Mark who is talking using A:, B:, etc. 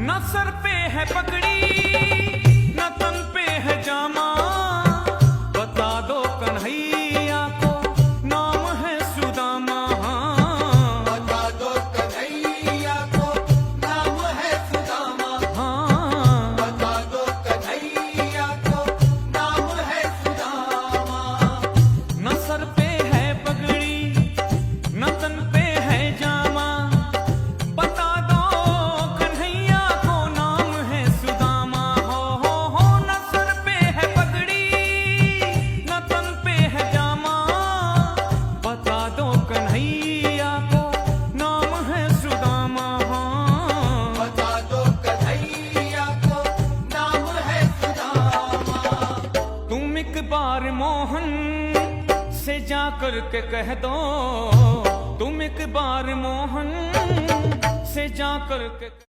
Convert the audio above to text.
A: न सर पे है पगड़ी न तन पे है जामा, बता दो कन्हैया को नाम है सुदामा।
B: बता दो कन्हैया को नाम है सुदामा।
A: हाँ,
B: बता दो कन्हैया को नाम है सुदामा।
A: न सर पे है पगड़ी न तन पे है जामा, बता दो कन्हैया को नाम है सुदामा। हो न सर पे है पगड़ी न तन पे है जामा, बता दो कन्हैया को नाम है सुदामा।
B: बता दो कन्हैया को नाम है सुदामा।
A: तुम एक बार मोहन से जाकर के कह दो, तुम एक बार मोहन से जाकर के